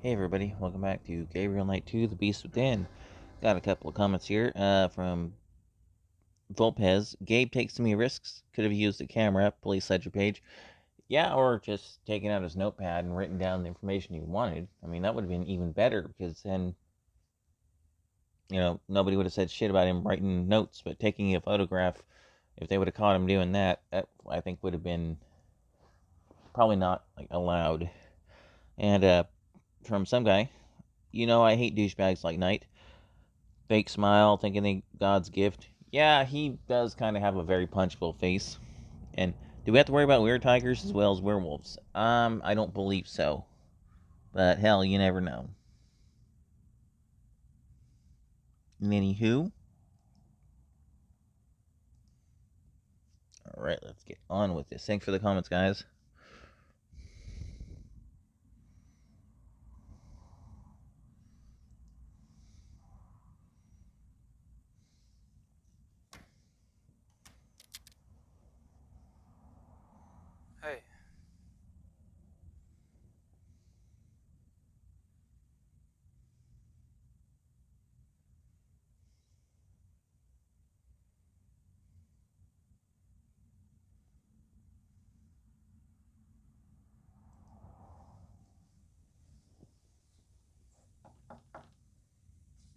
Hey everybody, welcome back to Gabriel Night 2, The Beast Within. Got a couple of comments here from Volpez. Gabe takes too many risks. Could have used a camera, police ledger page. Yeah, or just taken out his notepad and written down the information he wanted. I mean, that would have been even better because then, nobody would have said shit about him writing notes, but taking a photograph, if they would have caught him doing that I think would have been probably not allowed. And from some guy, I hate douchebags like Knight. Fake smile, thinking they God's gift. Yeah, he does kind of have a very punchable face. And do we have to worry about weird tigers as well as werewolves? I don't believe so. But hell, you never know. Anywho, all right, let's get on with this. Thanks for the comments, guys. Hey.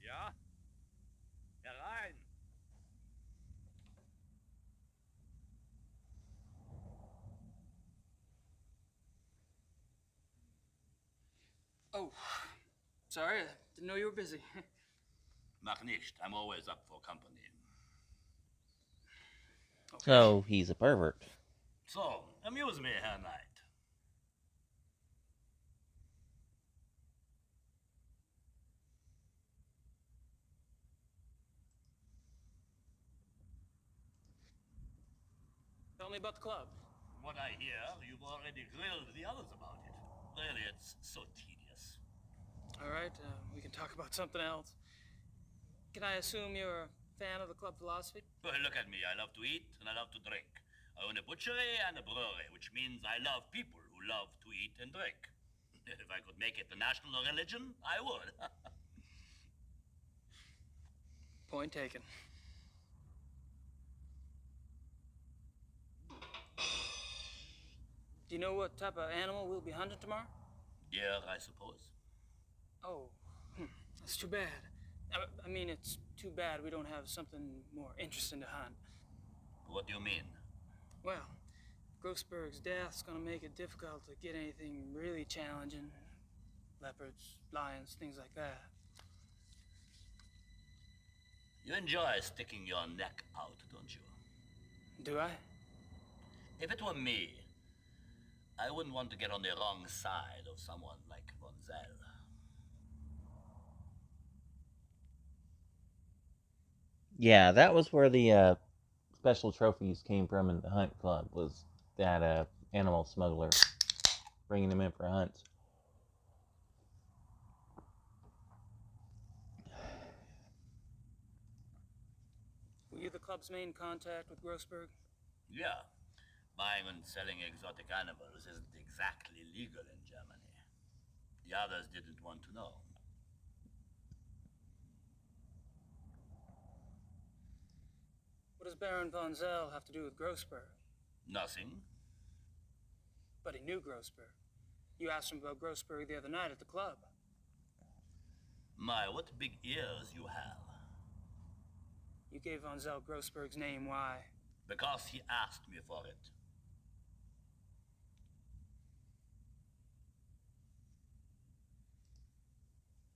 Ja, herein. Oh, sorry, I didn't know you were busy. Mach nicht. I'm always up for company. Okay. So he's a pervert. So, amuse me, Herr Knight. Tell me about the club. From what I hear, you've already grilled the others about it. Really, it's so tedious. All right, we can talk about something else. Can I assume you're a fan of the club philosophy? Well, look at me. I love to eat and I love to drink. I own a butchery and a brewery, which means I love people who love to eat and drink. If I could make it the national religion, I would. Point taken. Do you know what type of animal we'll be hunting tomorrow? Deer, I suppose. Oh, that's too bad. I mean, it's too bad we don't have something more interesting to hunt. What do you mean? Well, Grossberg's death's gonna make it difficult to get anything really challenging. Leopards, lions, things like that. You enjoy sticking your neck out, don't you? Do I? If it were me, I wouldn't want to get on the wrong side of someone like Von Zell. Yeah, that was where the special trophies came from in the hunt club. Was that animal smuggler bringing him in for hunts? Were you the club's main contact with Grossberg? Yeah, buying and selling exotic animals isn't exactly legal in Germany. The others didn't want to know. What does Baron von Zell have to do with Grossberg? Nothing. But he knew Grossberg. You asked him about Grossberg the other night at the club. My, what big ears you have. You gave von Zell Grossberg's name, why? Because he asked me for it.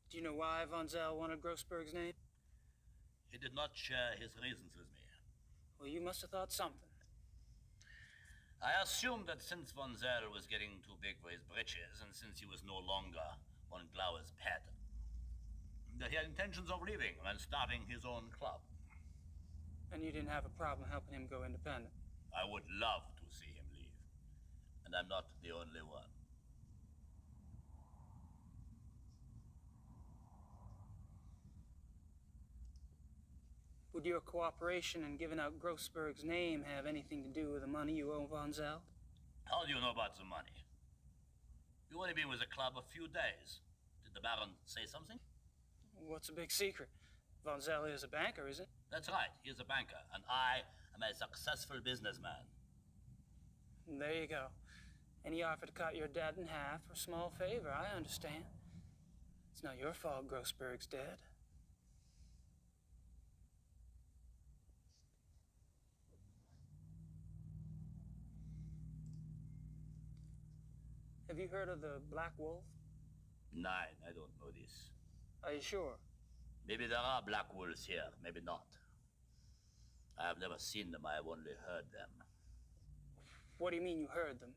Do you know why von Zell wanted Grossberg's name? He did not share his reasons with me. Well, you must have thought something. I assumed that since Von Zell was getting too big for his britches, and since he was no longer von Glauer's pet, that he had intentions of leaving and starting his own club. And you didn't have a problem helping him go independent. I would love to see him leave. And I'm not the only one. Would your cooperation in giving out Grossberg's name have anything to do with the money you owe von Zell? How do you know about the money? You've only been with the club a few days. the Baron say something? What's a big secret? Von Zeller is a banker, isn't it? That's right, he is a banker, and I am a successful businessman. There you go. And he offered to cut your dad in half for a small favor, I understand. It's not your fault Grossberg's dead. Have you heard of the Black Wolf? Nein, I don't know this. Are you sure? Maybe there are black wolves here, maybe not. I have never seen them, I have only heard them. What do you mean you heard them?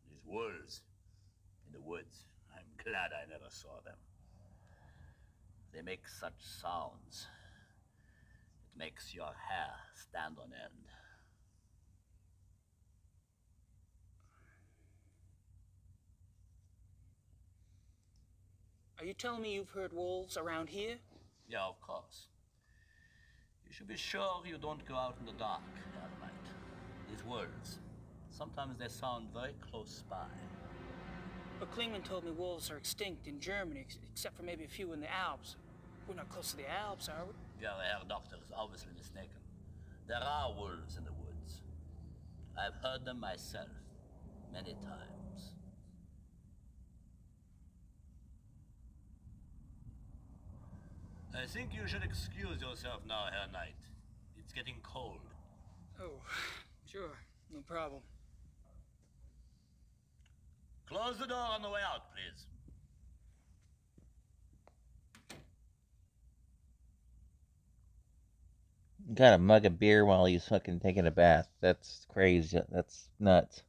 These wolves in the woods. I'm glad I never saw them. They make such sounds. It makes your hair stand on end. Are you telling me you've heard wolves around here? Yeah, of course. You should be sure you don't go out in the dark at night. These wolves, sometimes they sound very close by. But Klingman told me wolves are extinct in Germany, except for maybe a few in the Alps. We're not close to the Alps, are we? Your Herr Doctor is obviously mistaken. There are wolves in the woods. I've heard them myself, many times. I think you should excuse yourself now, Herr Knight. It's getting cold. Oh, sure. No problem. Close the door on the way out, please. Got a mug of beer while he's fucking taking a bath. That's crazy. That's nuts.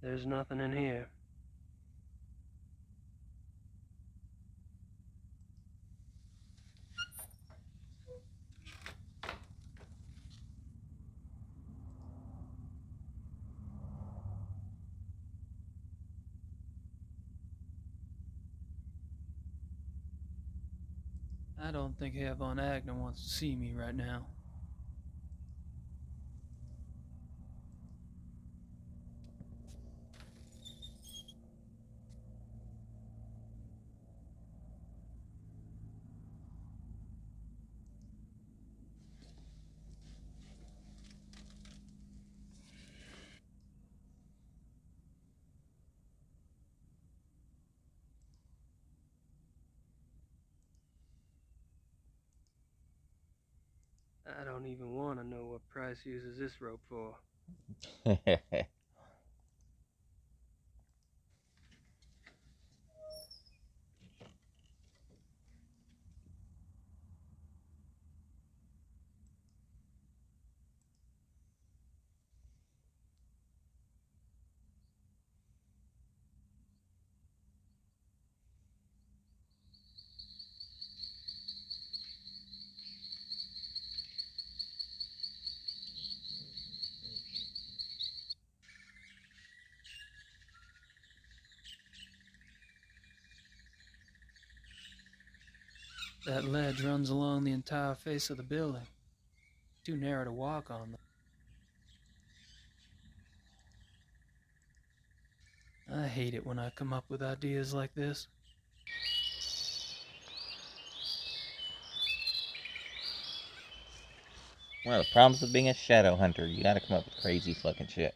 There's nothing in here. I don't think Herr von Agner wants to see me right now. I don't even want to know what Price uses this rope for. That ledge runs along the entire face of the building. Too narrow to walk on, though. I hate it when I come up with ideas like this. One of the problems with being a shadow hunter, you gotta come up with crazy fucking shit.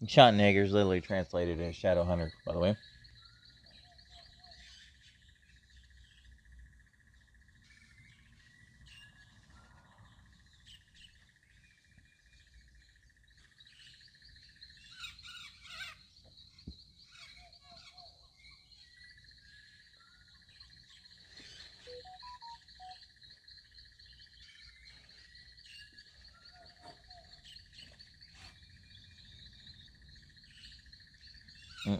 Schottenegger's literally translated as shadow hunter, by the way.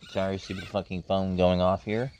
Sorry, stupid fucking phone going off here.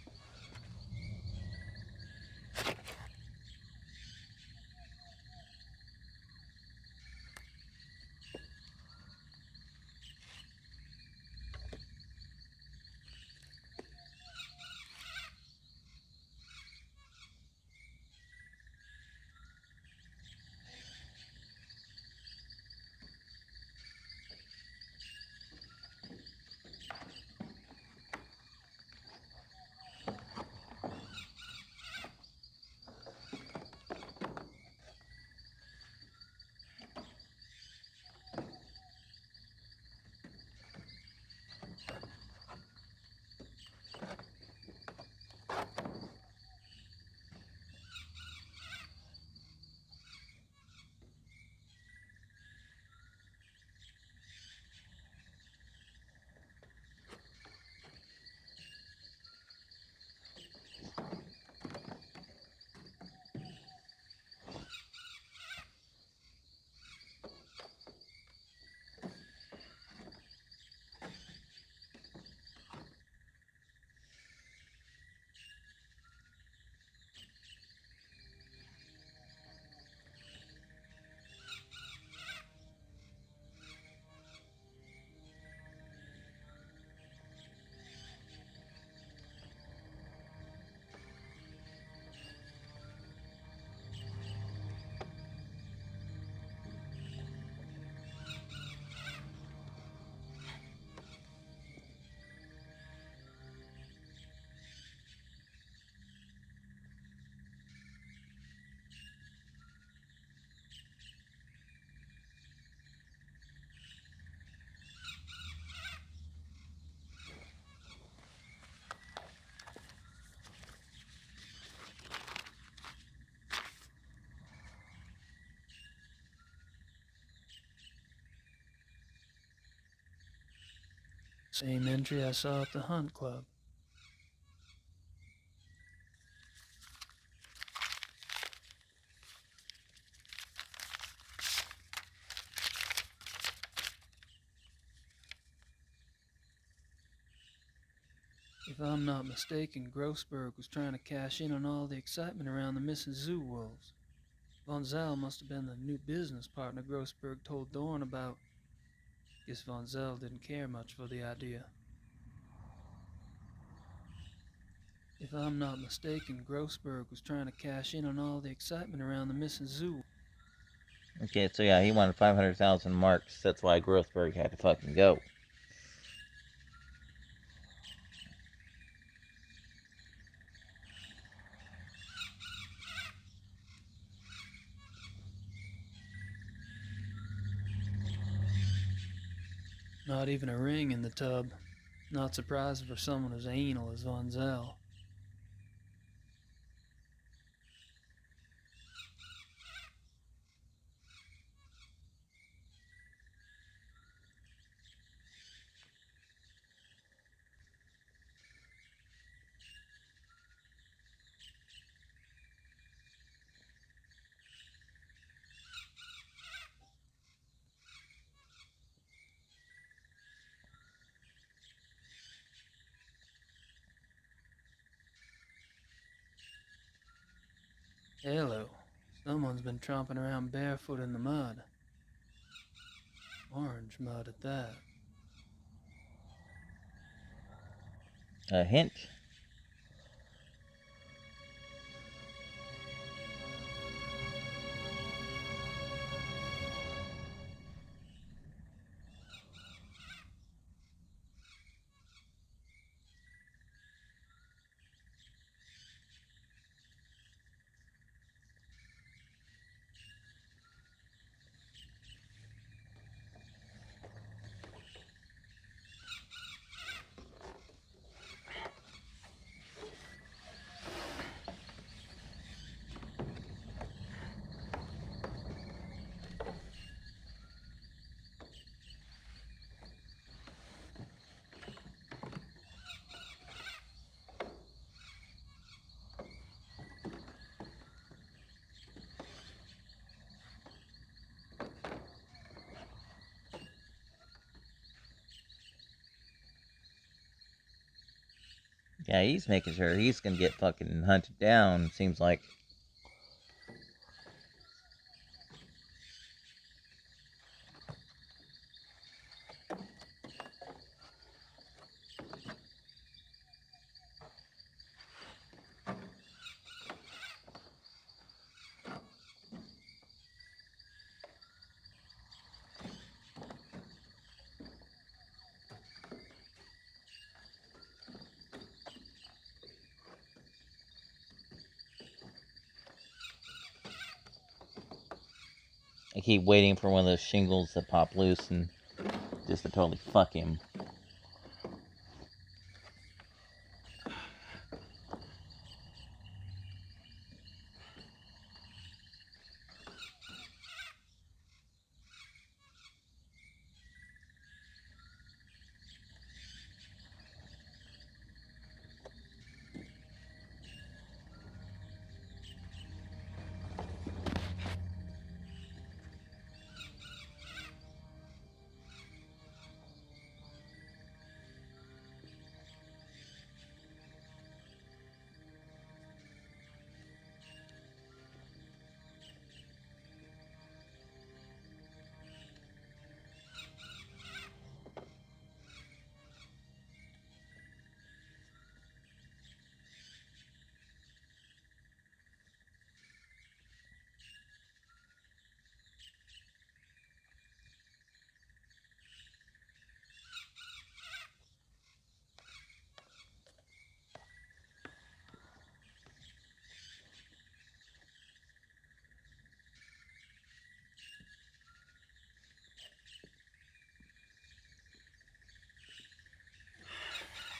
Same entry I saw at the Hunt Club. If I'm not mistaken, Grossberg was trying to cash in on all the excitement around the missing zoo wolves. Von Zell must have been the new business partner Grossberg told Dorn about. Guess Von Zell didn't care much for the idea. If I'm not mistaken, Grossberg was trying to cash in on all the excitement around the missing zoo. Okay, so yeah, he wanted 500,000 marks. That's why Grothberg had to fucking go. Not even a ring in the tub. Not surprising for someone as anal as Von Zell. Hello. Someone's been tromping around barefoot in the mud. Orange mud at that. A hint. Yeah, he's making sure he's gonna get fucking hunted down, seems like. I keep waiting for one of those shingles to pop loose and just to totally fuck him.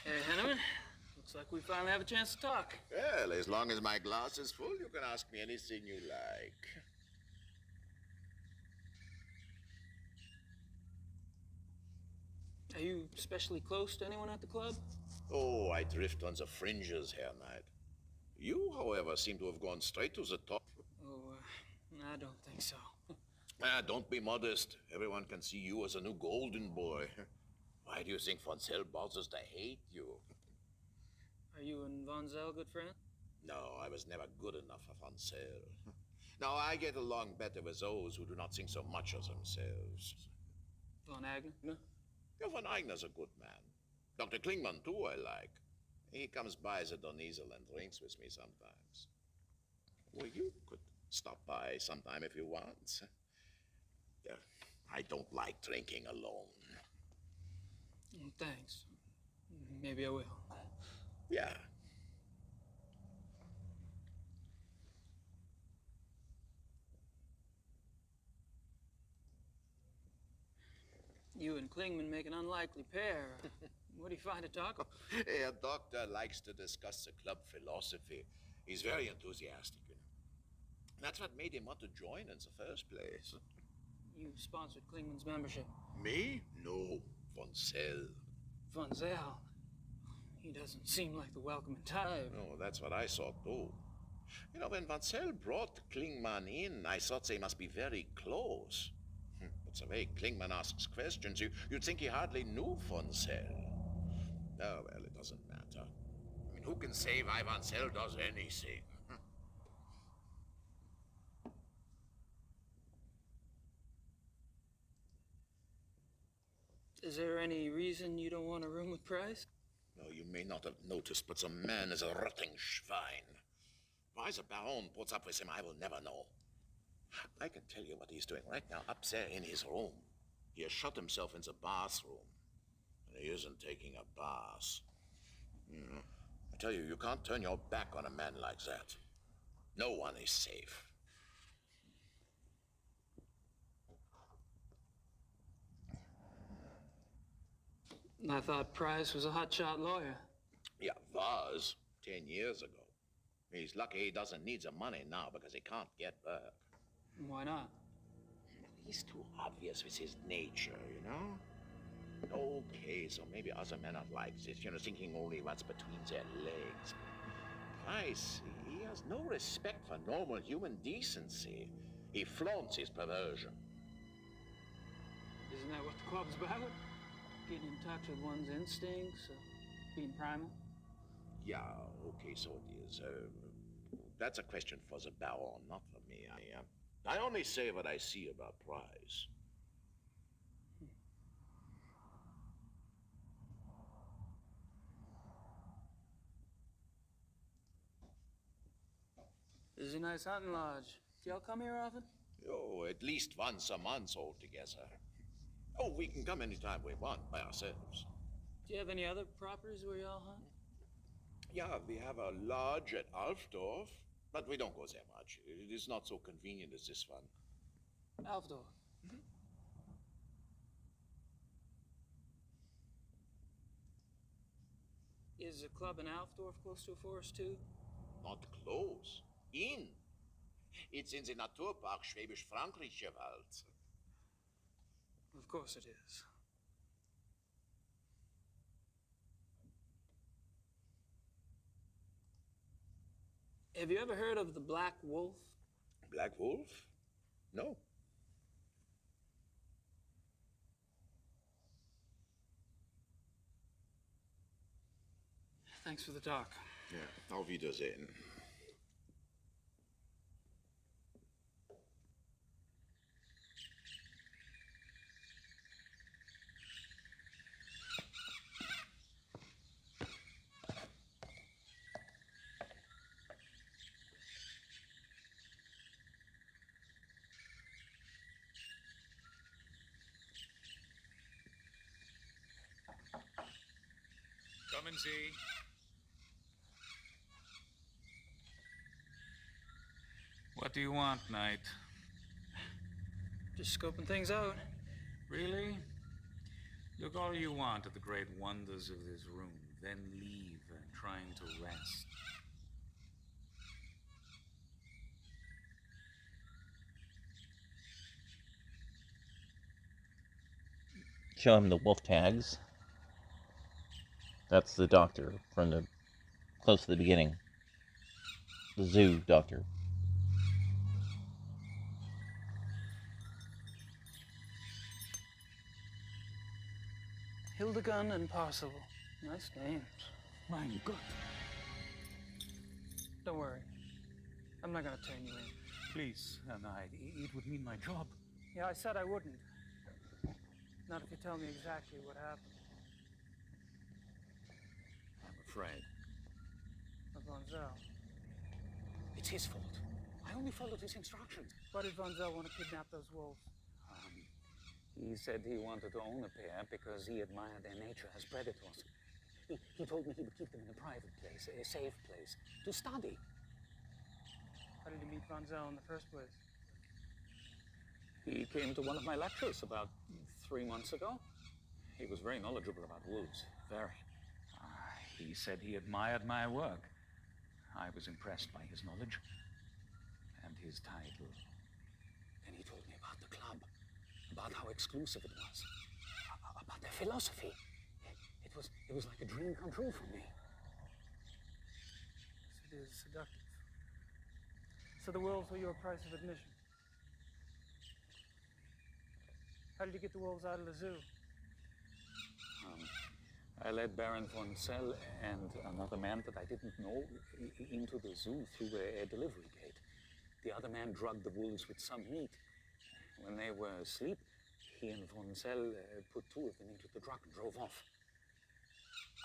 Hey, Henneman. Looks like we finally have a chance to talk. Well, as long as my glass is full, you can ask me anything you like. Are you especially close to anyone at the club? Oh, I drift on the fringes, Herr Knight. You, however, seem to have gone straight to the top. Oh, I don't think so. Don't be modest. Everyone can see you as a new golden boy. Why do you think Von Zell bothers to hate you? Are you and Von Zell good friends? No, I was never good enough for Von Zell. Now, I get along better with those who do not think so much of themselves. Von Agner? No. Yeah, Von Eigner's a good man. Dr. Klingman, too, I like. He comes by the Doneasel and drinks with me sometimes. Well, you could stop by sometime if you want. Yeah, I don't like drinking alone. Thanks. Maybe I will. Yeah. You and Klingman make an unlikely pair. What do you find to talk about? Herr Doctor likes to discuss the club philosophy. He's very enthusiastic, you know. That's what made him want to join in the first place. You sponsored Klingman's membership. Me? No. Von Zell. Von Zell? He doesn't seem like the welcoming type. Oh, that's what I thought, too. You know, when Von Zell brought Klingman in, I thought they must be very close. But the way Klingman asks questions, you'd think he hardly knew Von Zell. Oh, well, it doesn't matter. I mean, who can say why Von Zell does anything? Is there any reason you don't want a room with Price? No, you may not have noticed, but the man is a rotting schwein. Why the Baron puts up with him, I will never know. I can tell you what he's doing right now up there in his room. He has shut himself in the bathroom. And he isn't taking a bath. I tell you, you can't turn your back on a man like that. No one is safe. I thought Price was a hotshot lawyer. Yeah, was 10 years ago. He's lucky he doesn't need the money now because he can't get work. Why not? He's too obvious with his nature, you know? Okay, so maybe other men are like this, you know, thinking only what's between their legs. Price, he has no respect for normal human decency. He flaunts his perversion. Isn't that what the club's about? Getting in touch with one's instincts, being primal? Yeah, okay, so it is. That's a question for the Baron, not for me. I only say what I see about Prize. This is a nice hunting lodge. Do y'all come here often? Oh, at least once a month altogether. Oh, we can come anytime we want by ourselves. Do you have any other properties where y'all hunt? Yeah, we have a lodge at Alfdorf, but we don't go there much. It is not so convenient as this one. Alfdorf. Is a club in Alfdorf close to a forest too? Not close. In. It's in the Naturpark Schwäbisch-Frankreich Wald. Of course it is. Have you ever heard of the Black Wolf? Black Wolf? No. Thanks for the talk. Ja, auf Wiedersehen. Come and see. What do you want, Knight? Just scoping things out. Really? Look all you want at the great wonders of this room, then leave trying to rest. Show him the wolf tags. That's the doctor from the close to the beginning. The zoo doctor. Hildegund and Parsival. Nice names. My God. Don't worry. I'm not gonna turn you in. Please, Knight, it would mean my job. Yeah, I said I wouldn't. Not if you tell me exactly what happened. I'm afraid. Of Von Zell. It's his fault. I only followed his instructions. Why did Von Zell want to kidnap those wolves? He said he wanted to own a pair because he admired their nature as predators. He told me he would keep them in a private place, a safe place, to study. How did you meet Von Zell in the first place? He came to one of my lectures about 3 months ago. He was very knowledgeable about wolves, very. He said he admired my work. I was impressed by his knowledge and his title. Then he told me about the club, about how exclusive it was, about their philosophy. It was like a dream come true for me. Yes, it is seductive. So the wolves were your price of admission. How did you get the wolves out of the zoo? I led Baron von Zell and another man that I didn't know into the zoo through a delivery gate. The other man drugged the wolves with some meat. When they were asleep, he and von Zell put 2 of them into the truck and drove off.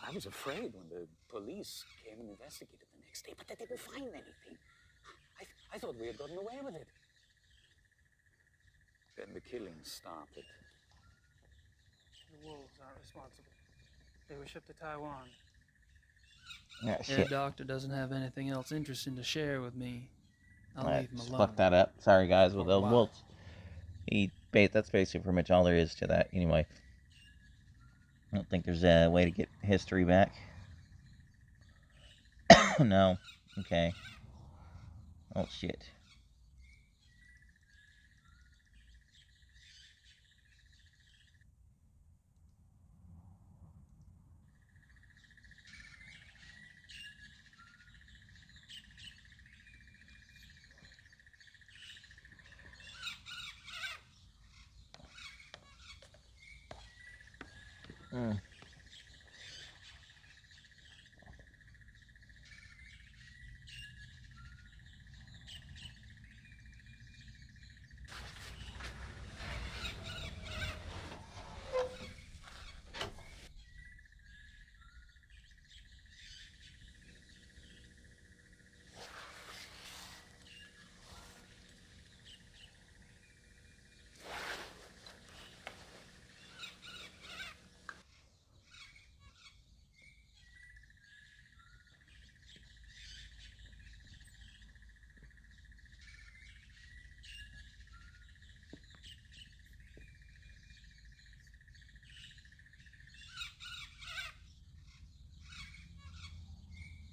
I was afraid when the police came and investigated the next day, but they didn't find anything. I thought we had gotten away with it. Then the killings started. The wolves aren't responsible. They were shipped to Taiwan. Yeah, Their shit. doctor doesn't have anything else interesting to share with me. I'll Alright, leave him just alone. fuck that up. Sorry, guys, with For a the while. wolves. That's basically pretty much all there is to that, anyway. I don't think there's a way to get history back. No. Okay. Oh, shit.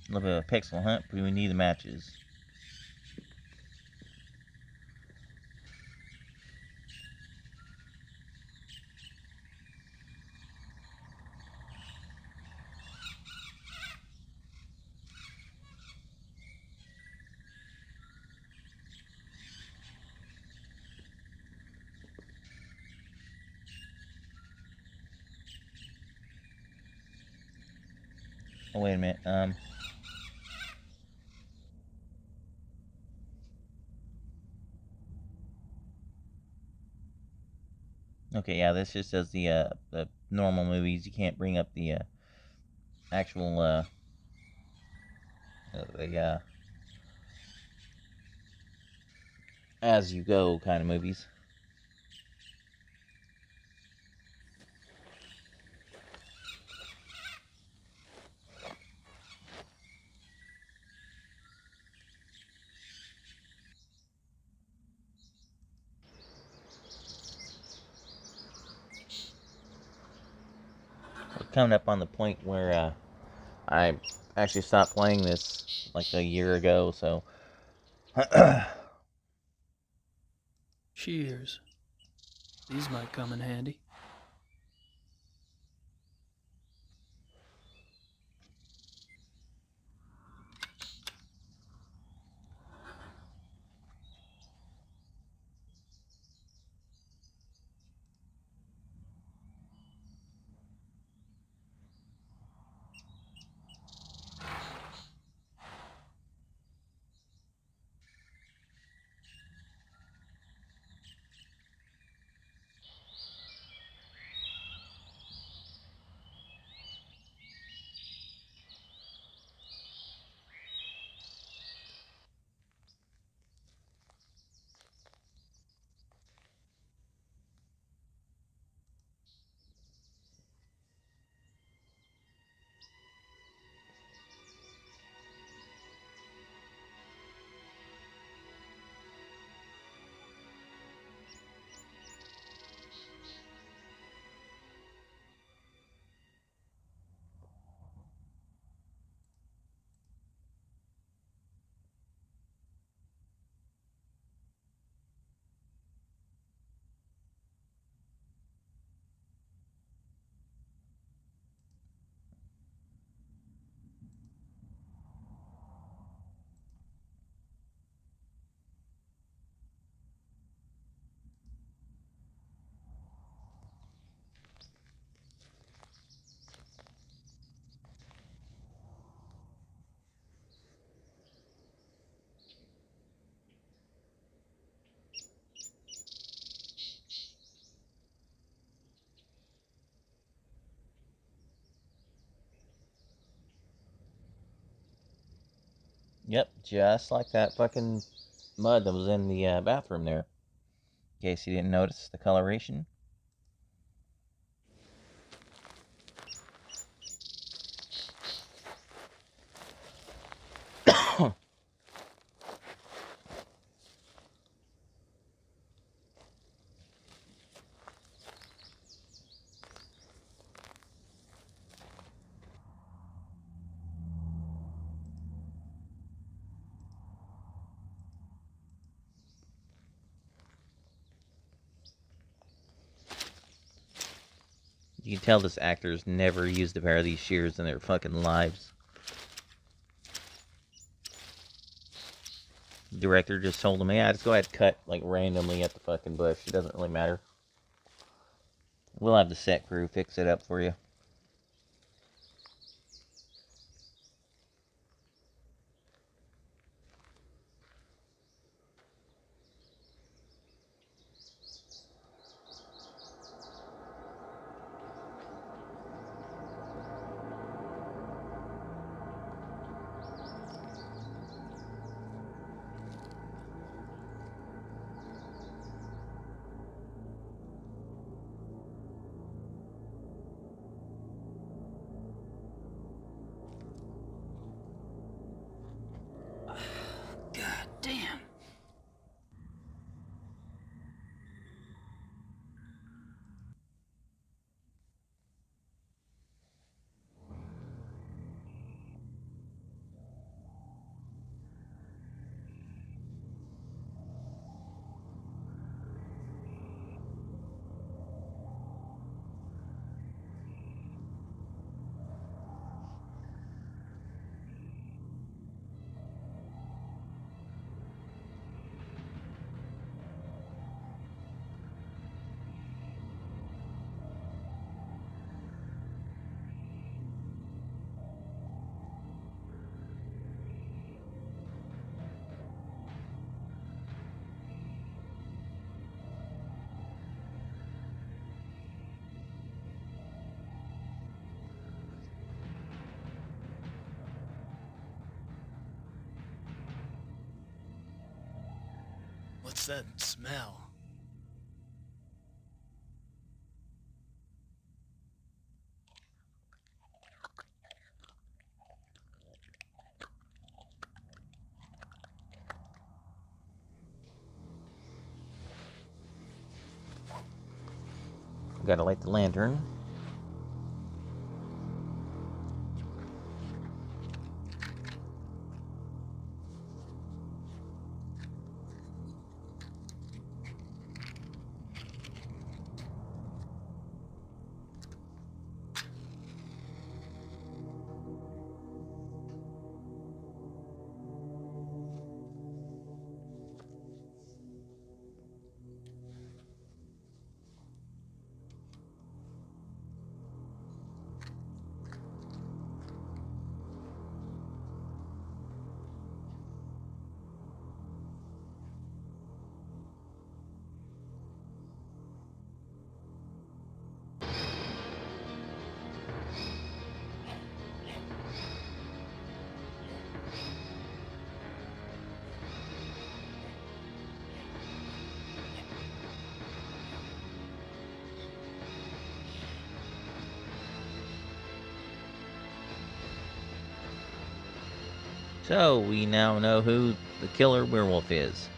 A little bit of a pixel hunt, but we need the matches. Oh, wait a minute. Okay, yeah, this just says the normal movies. You can't bring up the actual the as you go kind of movies. We're coming up on the point where I actually stopped playing this like a year ago, so. Shears. These might come in handy. Yep, just like that fucking mud that was in the bathroom there. In case you didn't notice the coloration. You can tell this actor's never used a pair of these shears in their fucking lives. The director just told him, yeah, just go ahead and cut like randomly at the fucking bush. It doesn't really matter. We'll have the set crew fix it up for you. What's that smell? Gotta light the lantern. So, we now know who the killer werewolf is.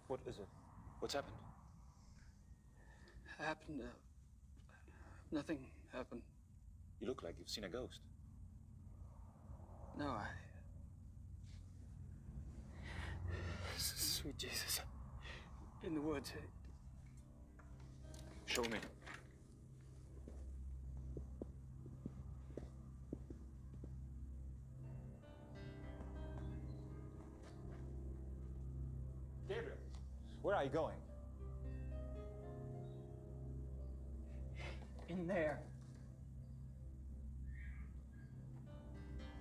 What is it? What's happened? Happened, nothing happened. You look like you've seen a ghost. No, Sweet Jesus. In the woods. Show me. Gabriel, where are you going? In there.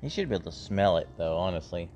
You should be able to smell it, though, honestly.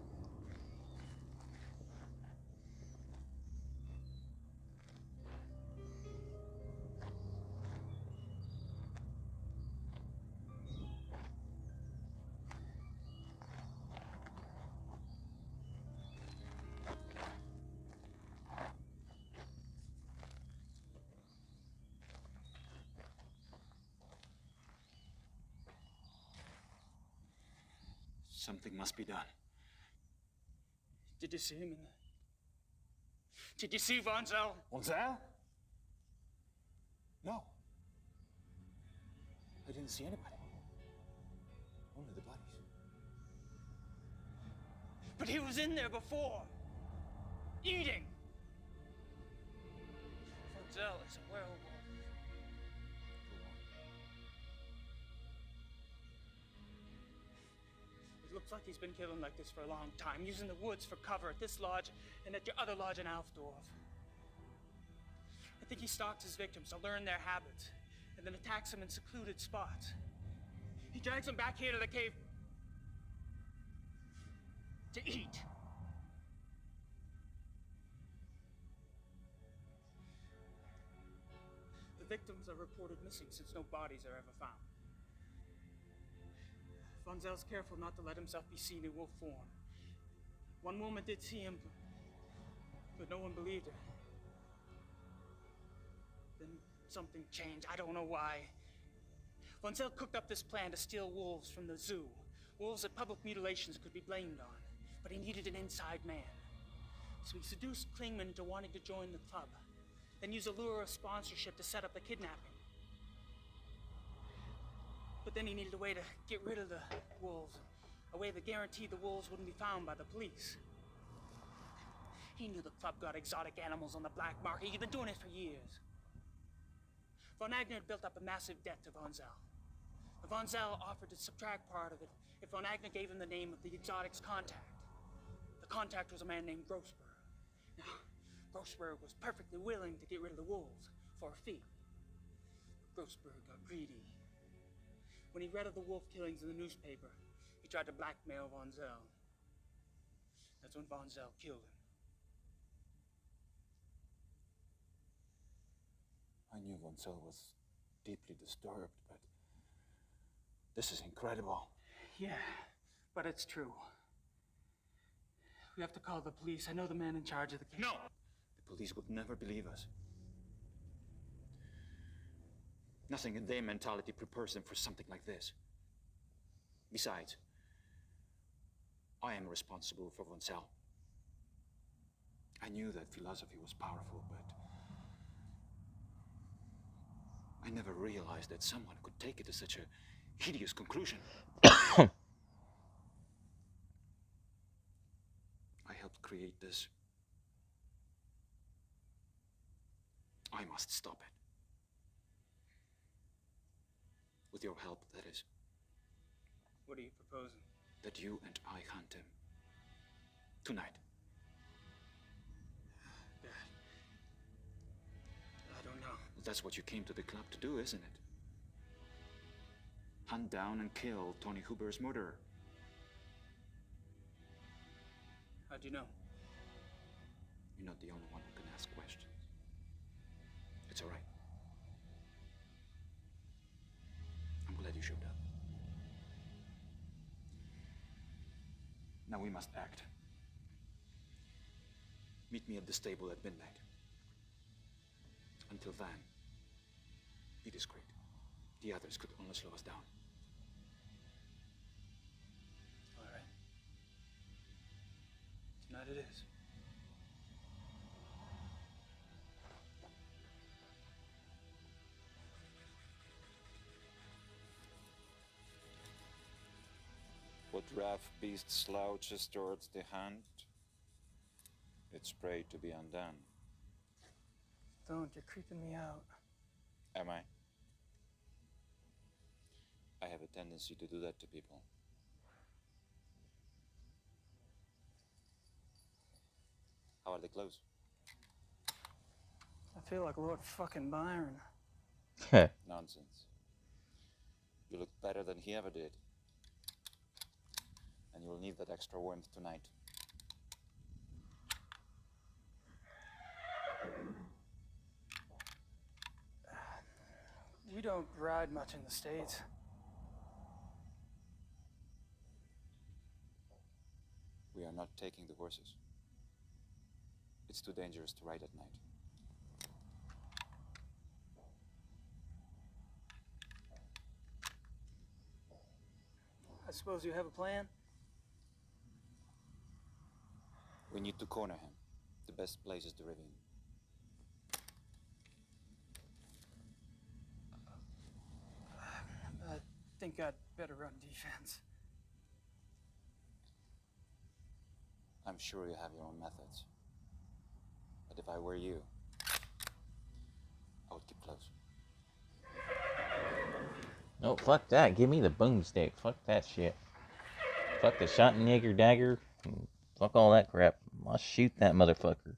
Something must be done. Did you see him in the... Did you see Von Zell? Von Zell? No. I didn't see anybody. Only the bodies. But he was in there before. Eating. Von Zell is a werewolf. It looks like he's been killing like this for a long time, using the woods for cover at this lodge and at your other lodge in Alfdorf. I think he stalks his victims to learn their habits, and then attacks them in secluded spots. He drags them back here to the cave to eat. The victims are reported missing since no bodies are ever found. Von Zell's careful not to let himself be seen in wolf form. One woman did see him, but no one believed her. Then something changed. I don't know why. Von Zell cooked up this plan to steal wolves from the zoo. Wolves that public mutilations could be blamed on. But he needed an inside man. So he seduced Klingman into wanting to join the club. Then used a lure of sponsorship to set up the kidnapping. But then he needed a way to get rid of the wolves. A way that guaranteed the wolves wouldn't be found by the police. He knew the club got exotic animals on the black market. He'd been doing it for years. Von Agner had built up a massive debt to Von Zell. Von Zell offered to subtract part of it if Von Agner gave him the name of the exotic's contact. The contact was a man named Grossberg. Now, Grossberg was perfectly willing to get rid of the wolves for a fee. Grossberg got greedy. When he read of the wolf killings in the newspaper, he tried to blackmail Von Zell. That's when Von Zell killed him. I knew Von Zell was deeply disturbed, but this is incredible. Yeah, but it's true. We have to call the police. I know the man in charge of the case. No! The police would never believe us. Nothing in their mentality prepares them for something like this. Besides, I am responsible for Von Zell. I knew that philosophy was powerful, but I never realized that someone could take it to such a hideous conclusion. I helped create this. I must stop it. With your help, that is. What are you proposing? That you and I hunt him. Tonight. Dad. I don't know. That's what you came to the club to do, isn't it? Hunt down and kill Tony Huber's murderer. How'd you know? You're not the only one who can ask questions. It's all right. I'm glad you showed up. Now we must act. Meet me at the stable at midnight. Until then, be discreet. The others could only slow us down. All right. Tonight it is. What rough beast slouches towards the hunt, its prey to be undone. Don't, you're creeping me out. Am I? I have a tendency to do that to people. How are the clothes? I feel like Lord fucking Byron. Nonsense. You look better than he ever did. And you'll need that extra warmth tonight. We don't ride much in the States. We are not taking the horses. It's too dangerous to ride at night. I suppose you have a plan? We need to corner him. The best place is the ravine. I think I'd better run defense. I'm sure you have your own methods. But if I were you, I would keep close. No, fuck that. Give me the boomstick. Fuck that shit. Fuck the Schottenjäger dagger. Fuck all that crap. I'll shoot that motherfucker.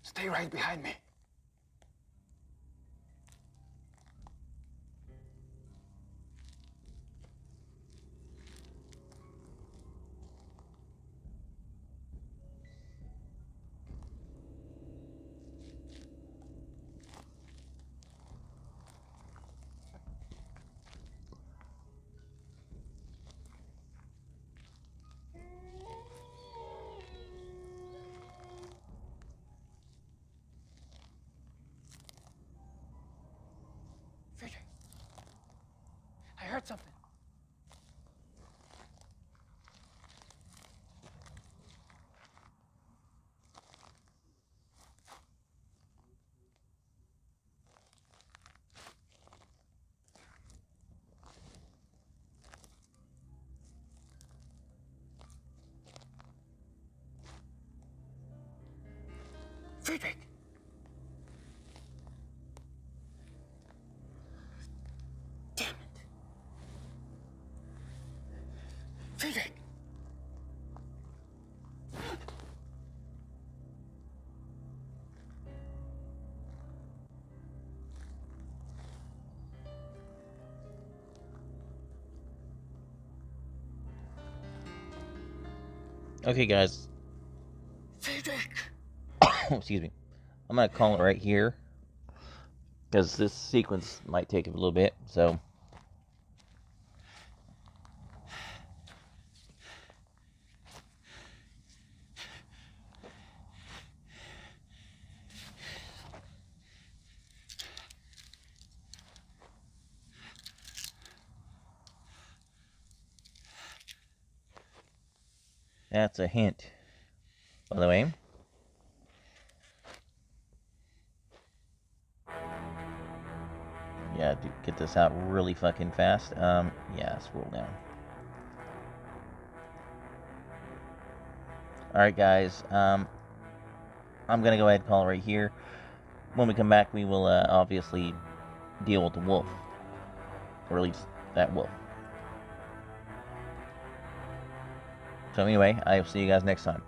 Stay right behind me. Friedrich! Damn it. Friedrich! Okay, guys. Friedrich! Excuse me. I'm gonna call it right here, because this sequence might take a little bit, so... That's a hint, by the way. Yeah, to get this out really fucking fast. Yeah, scroll down. Alright, guys. I'm gonna go ahead and call it right here. When we come back, we will obviously deal with the wolf. Or at least that wolf. So anyway, I will see you guys next time.